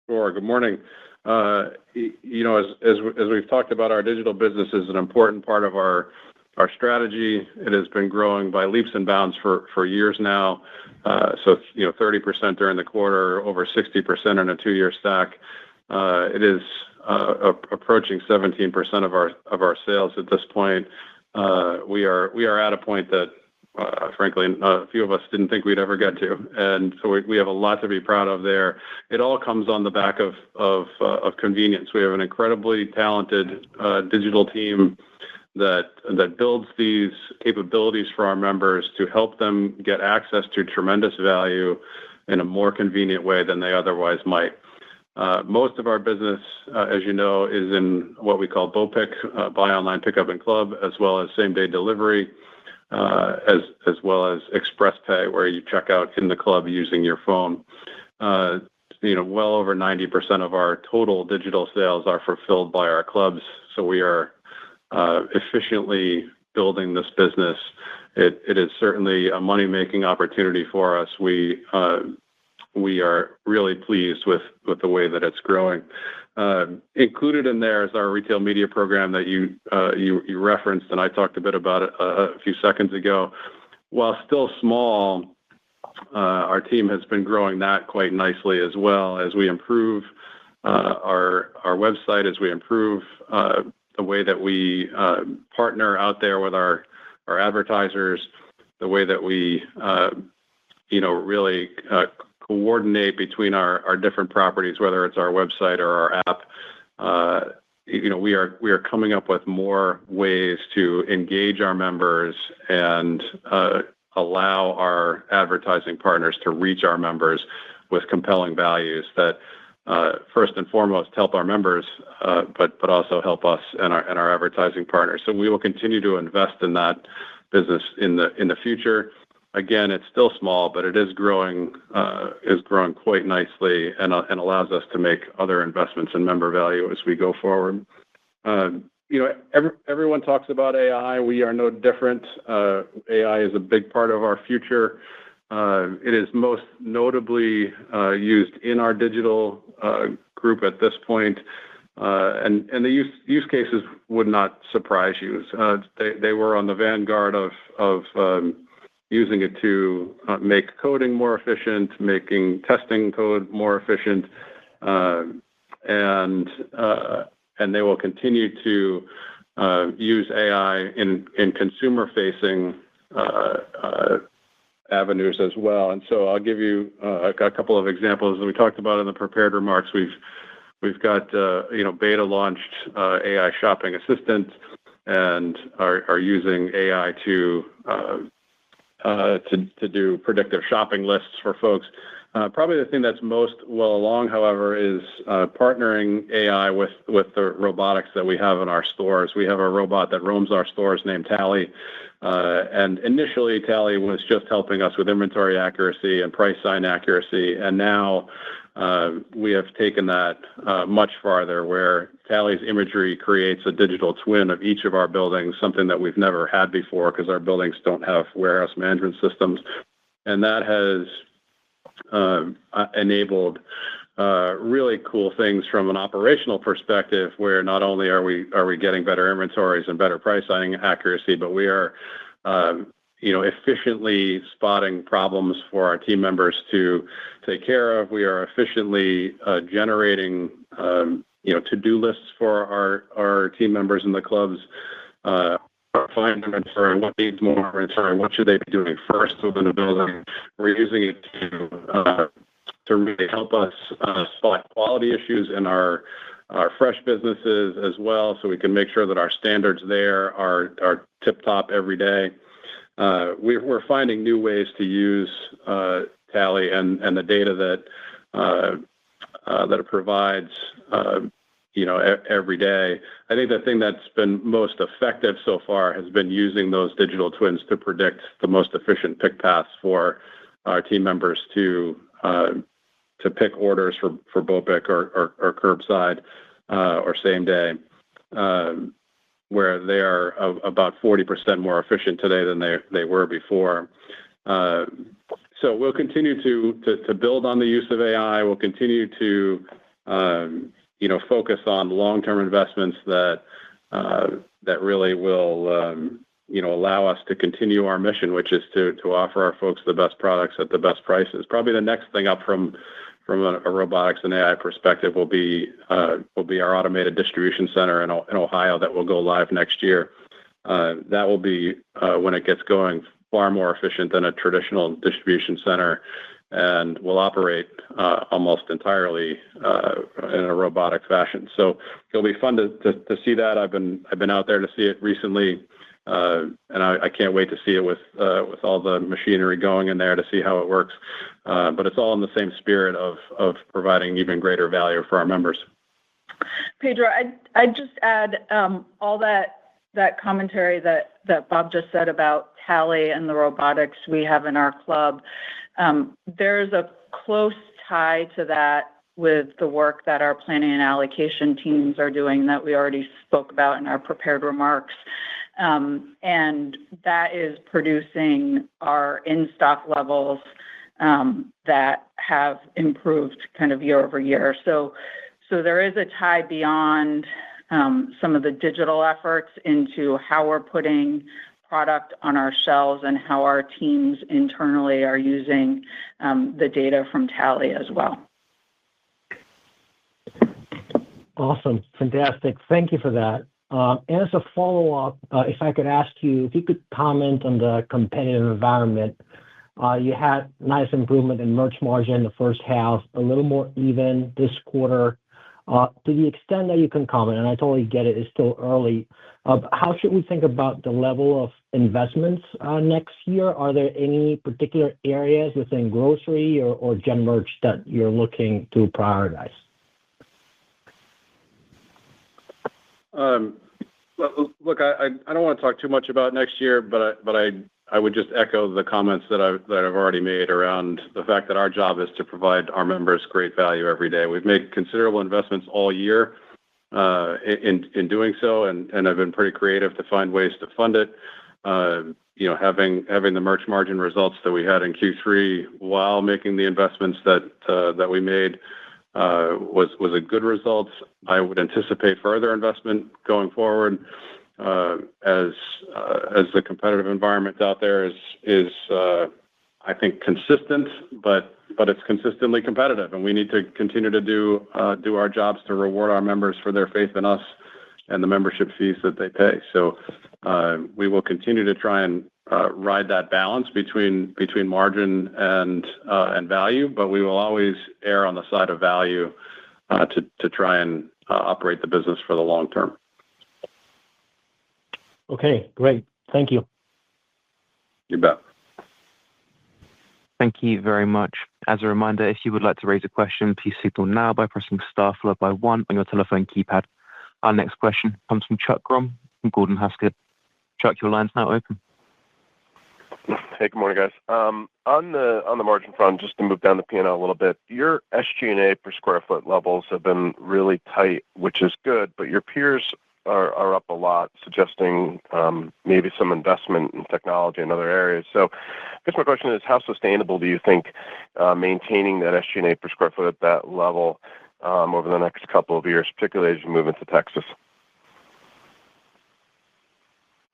Sure. Good morning. As we've talked about, our digital business is an important part of our strategy. It has been growing by leaps and bounds for years now. 30% during the quarter, over 60% in a 2-year stack. It is approaching 17% of our sales at this point. We are at a point that, frankly, a few of us didn't think we'd ever get to, and so we have a lot to be proud of there. It all comes on the back of convenience. We have an incredibly talented digital team that builds these capabilities for our members to help them get access to tremendous value in a more convenient way than they otherwise might. Most of our business, as you know, is in what we call BOPIC, buy online, pick up in club, as well as same-day delivery, as well as express pay, where you check out in the club using your phone. Well over 90% of our total digital sales are fulfilled by our clubs, so we are efficiently building this business. It is certainly a money-making opportunity for us. We are really pleased with the way that it's growing. Included in there is our retail media program that you referenced, and I talked a bit about it a few seconds ago. While still small, our team has been growing that quite nicely as well as we improve our website, as we improve the way that we partner out there with our advertisers, the way that we really coordinate between our different properties, whether it's our website or our app. We are coming up with more ways to engage our members and allow our advertising partners to reach our members with compelling values that first and foremost help our members, but also help us and our advertising partners. So we will continue to invest in that business in the future. Again, it's still small, but it is growing quite nicely and allows us to make other investments in member value as we go forward. Everyone talks about AI. We are no different. AI is a big part of our future. It is most notably used in our digital group at this point, and the use cases would not surprise you. They were on the vanguard of using it to make coding more efficient, making testing code more efficient, and they will continue to use AI in consumer-facing avenues as well. And so I'll give you a couple of examples that we talked about in the prepared remarks. We've got beta launched AI shopping assistant and are using AI to do predictive shopping lists for folks. Probably the thing that's most well along, however, is partnering AI with the robotics that we have in our stores. We have a robot that roams our stores named Tally. And initially, Tally was just helping us with inventory accuracy and price sign accuracy. And now we have taken that much farther, where Tally's imagery creates a digital twin of each of our buildings, something that we've never had before because our buildings don't have warehouse management systems. And that has enabled really cool things from an operational perspective, where not only are we getting better inventories and better pricing accuracy, but we are efficiently spotting problems for our team members to take care of. We are efficiently generating to-do lists for our team members in the clubs. Find inventory, what needs more inventory, what should they be doing first within the building. We're using it really help us spot quality issues in our fresh businesses as well, so we can make sure that our standards there are tip-top every day. We're finding new ways to use Tally and the data that it provides, every day. I think the thing that's been most effective so far has been using those digital twins to predict the most efficient pick paths for our team members to pick orders for BOPIC or curbside or same day, where they are about 40% more efficient today than they were before. So we'll continue to build on the use of AI. We'll continue to focus on long-term investments that really will allow us to continue our mission, which is to offer our folks the best products at the best prices. Probably the next thing up from a robotics and AI perspective will be our automated distribution center in Ohio that will go live next year. That will be, when it gets going, far more efficient than a traditional distribution center, and will operate almost entirely in a robotic fashion. So it'll be fun to see that. I've been out there to see it recently, and I can't wait to see it with all the machinery going in there to see how it works. But it's all in the same spirit of providing even greater value for our members. Pedro, I'd just add all that commentary that Bob just said about Tally and the robotics we have in our club. There's a close tie to that with the work that our planning and allocation teams are doing that we already spoke about in our prepared remarks. And that is producing our in-stock levels that have improved kind of year over year. So there is a tie beyond some of the digital efforts into how we're putting product on our shelves and how our teams internally are using the data from Tally as well. Awesome. Fantastic. Thank you for that. As a follow-up, if I could ask you, if you could comment on the competitive environment. You had nice improvement in merch margin in the first half, a little more even this quarter. To the extent that you can comment, and I totally get it, it's still early, how should we think about the level of investments next year? Are there any particular areas within grocery or gen merch that you're looking to prioritize? Look, I don't want to talk too much about next year, but I would just echo the comments that I've already made around the fact that our job is to provide our members great value every day. We've made considerable investments all year in doing so, and I've been pretty creative to find ways to fund it. Having the merch margin results that we had in Q3 while making the investments that we made was a good result. I would anticipate further investment going forward as the competitive environment out there is I think consistent, but it's consistently competitive, and we need to continue to do our jobs to reward our members for their faith in us and the membership fees that they pay. So we will continue to try and ride that balance between margin and value, but we will always err on the side of value to try and operate the business for the long term. Okay, great. Thank you. You bet. Thank you very much. As a reminder, if you would like to raise a question, please signal now by pressing star followed by 1 on your telephone keypad. Our next question comes from Chuck Grom from Gordon Haskett. Chuck, your line's now open. Hey, good morning, guys. On the margin front, just to move down the P&L a little bit, your SG&A per square foot levels have been really tight, which is good, but your peers are up a lot, suggesting maybe some investment in technology in other areas. So I guess my question is, how sustainable do you think maintaining that SG&A per square foot at that level over the next couple of years, particularly as you move into Texas?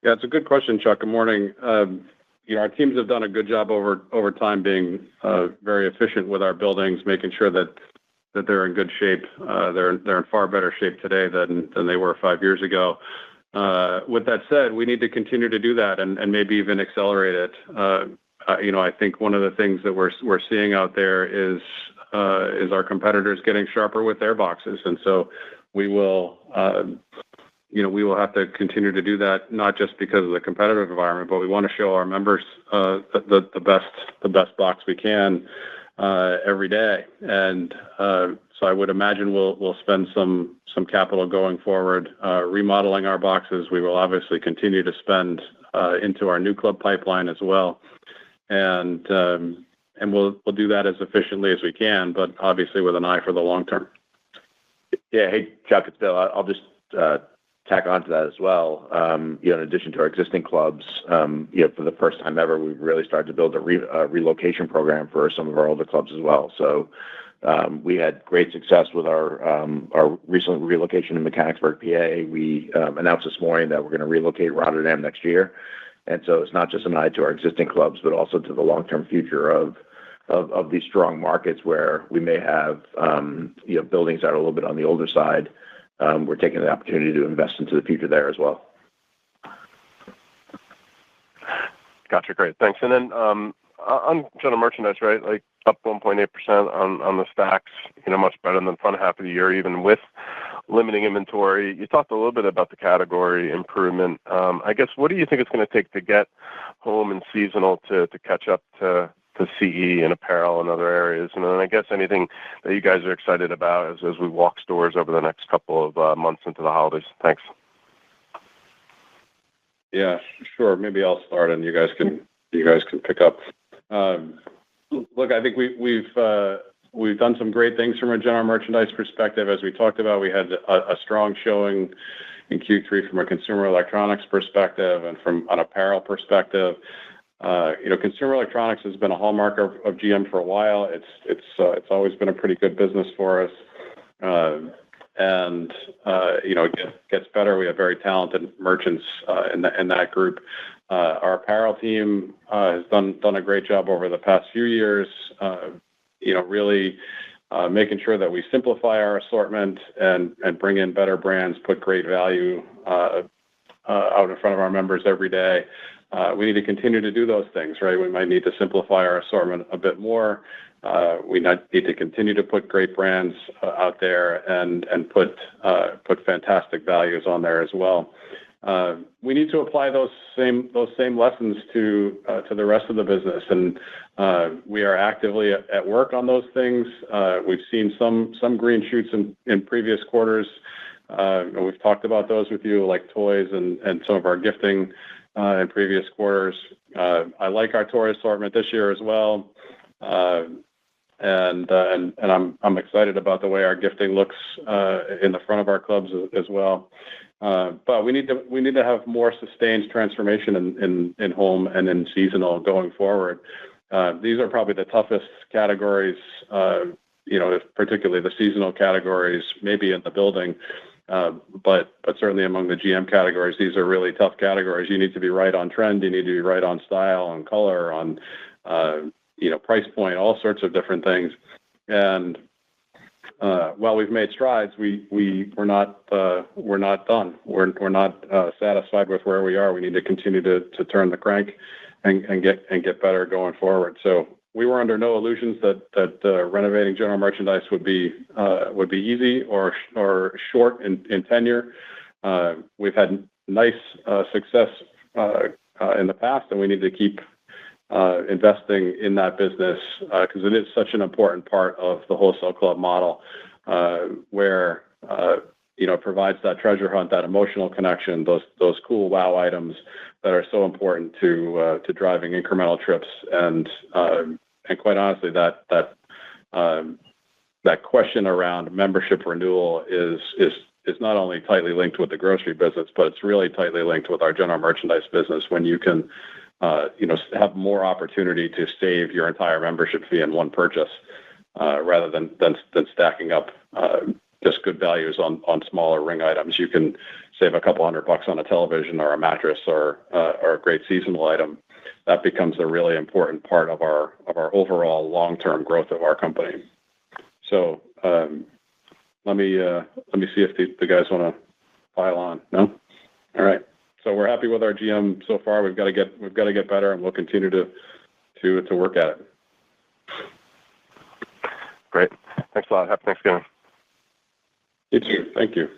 Yeah, it's a good question, Chuck. Good morning. Our teams have done a good job over time being very efficient with our buildings, making sure that they're in good shape. They're in far better shape today than they were 5 years ago. With that said, we need to continue to do that and maybe even accelerate it. I think one of the things that we're seeing out there is is our competitors getting sharper with their boxes. And so we will, we will have to continue to do that, not just because of the competitive environment, but we want to show our members the best box we can every day. And so I would imagine we'll spend some capital going forward remodeling our boxes. We will obviously continue to spend into our new club pipeline as well, and we'll do that as efficiently as we can, but obviously with an eye for the long term. Yeah, hey Chuck, it's Bill. I'll just tack on to that as well. In addition to our existing clubs, for the first time ever, we've really started to build a relocation program for some of our older clubs as well. So we had great success with our recent relocation in Mechanicsburg, PA. We announced this morning that we're going to relocate Rotterdam next year. And so it's not just an eye to our existing clubs, but also to the long-term future of these strong markets where we may have buildings that are a little bit on the older side. We're taking the opportunity to invest into the future there as well. Gotcha, great, thanks. And then on general merchandise, right, like up 1.8% on the stacks, much better than the front half of the year, even with limiting inventory. You talked a little bit about the category improvement. I guess, what do you think it's going to take to get home and seasonal to catch up to CE and apparel and other areas? And then I guess anything that you guys are excited about as we walk stores over the next couple of months into the holidays. Thanks. Yeah, sure. Maybe I'll start and you guys can pick up. Look, I think we've done some great things from a general merchandise perspective. As we talked about, we had a strong showing in Q3 from a consumer electronics perspective and from an apparel perspective. Consumer electronics has been a hallmark of GM for a while. It's always been a pretty good business for us, and it gets better. We have very talented merchants in that group. Our apparel team has done a great job over the past few years. Really making sure that we simplify our assortment and bring in better brands, put great value out in front of our members every day. We need to continue to do those things, right? We might need to simplify our assortment a bit more. We need to continue to put great brands out there and put fantastic values on there as well. We need to apply those same lessons to the rest of the business, and we are actively at work on those things. We've seen some green shoots in previous quarters. We've talked about those with you, like toys and some of our gifting in previous quarters. I like our toy assortment this year as well, and I'm excited about the way our gifting looks in the front of our clubs as well. But we need to have more sustained transformation in home and in seasonal going forward. These are probably the toughest categories, particularly the seasonal categories, maybe in the building, but certainly among the GM categories, these are really tough categories. You need to be right on trend. You need to be right on style, on color, on price point, all sorts of different things. And while we've made strides, we're not done. We're not satisfied with where we are. We need to continue to turn the crank and get better going forward. So we were under no illusions that renovating general merchandise would be easy or short in tenure. We've had nice success in the past, and we need to keep investing in that business because it is such an important part of the wholesale club model, where it provides that treasure hunt, that emotional connection, those cool wow items that are so important to driving incremental trips, and quite honestly, that question around membership renewal is not only tightly linked with the grocery business, but it's really tightly linked with our general merchandise business. When you can have more opportunity to save your entire membership fee in one purchase, rather than stacking up just good values on smaller ring items. You can save a couple $100 on a television or a mattress or a great seasonal item. That becomes a really important part of our overall long-term growth of our company. So let me see if the guys want to pile on. No? All right. So we're happy with our GM so far. We've got to get better, and we'll continue to work at it. Great. Thanks a lot. Happy Thanksgiving. You too. Thank you.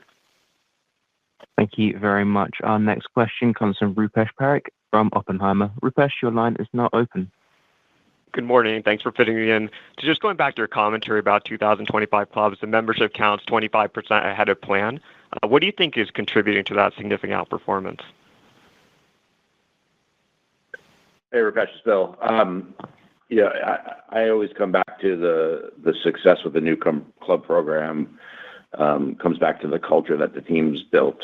Thank you very much. Our next question comes from Rupesh Parikh from Oppenheimer. Rupesh, your line is now open. Good morning. Thanks for fitting me in. So just going back to your commentary about 2025 clubs, the membership counts 25% ahead of plan. What do you think is contributing to that significant outperformance? Hey, Rupesh, it's Bill. I always come back to the success with the new club program comes back to the culture that the team's built.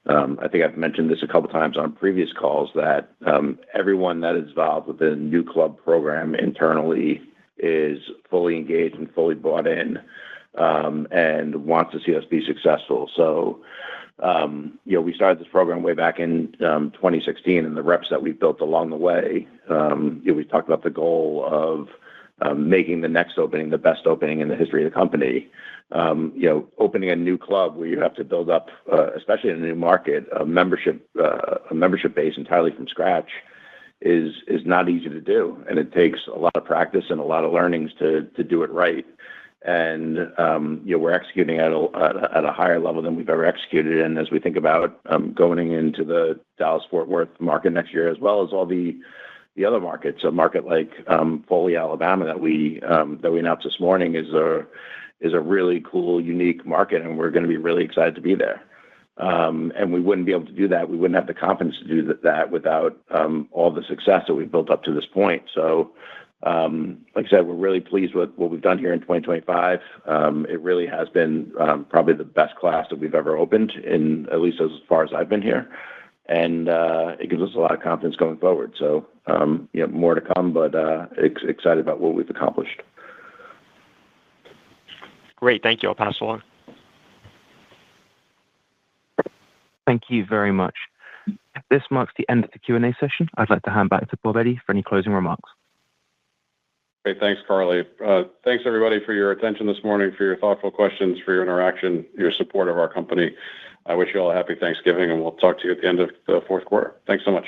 I think I've mentioned this a couple times on previous calls that everyone that is involved with the new club program internally is fully engaged and fully bought in and wants to see us be successful. So, we started this program way back in 2016, and the reps that we built along the way, we talked about the goal of making the next opening the best opening in the history of the company. Opening a new club where you have to build up, especially in a new market, a membership base entirely from scratch is not easy to do, and it takes a lot of practice and a lot of learnings to do it right. And we're executing at a higher level than we've ever executed. And as we think about going into the Dallas-Fort Worth market next year, as well as all the other markets, a market like Foley, Alabama, that we announced this morning is a really cool, unique market, and we're going to be really excited to be there. And we wouldn't be able to do that. We wouldn't have the confidence to do that without all the success that we've built up to this point. So, like I said, we're really pleased with what we've done here in 2025. It really has been probably the best class that we've ever opened, in at least as far as I've been here. And it gives us a lot of confidence going forward. So, more to come, but excited about what we've accomplished. Great. Thank you. I'll pass along. Thank you very much. This marks the end of the Q&A session. I'd like to hand back to Bob Eddy for any closing remarks. Great. Thanks, Carly. Thanks, everybody, for your attention this morning, for your thoughtful questions, for your interaction, your support of our company. I wish you all a happy Thanksgiving, and we'll talk to you at the end of the fourth quarter. Thanks so much.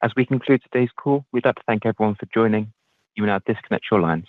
As we conclude today's call, we'd like to thank everyone for joining. You may now disconnect your lines.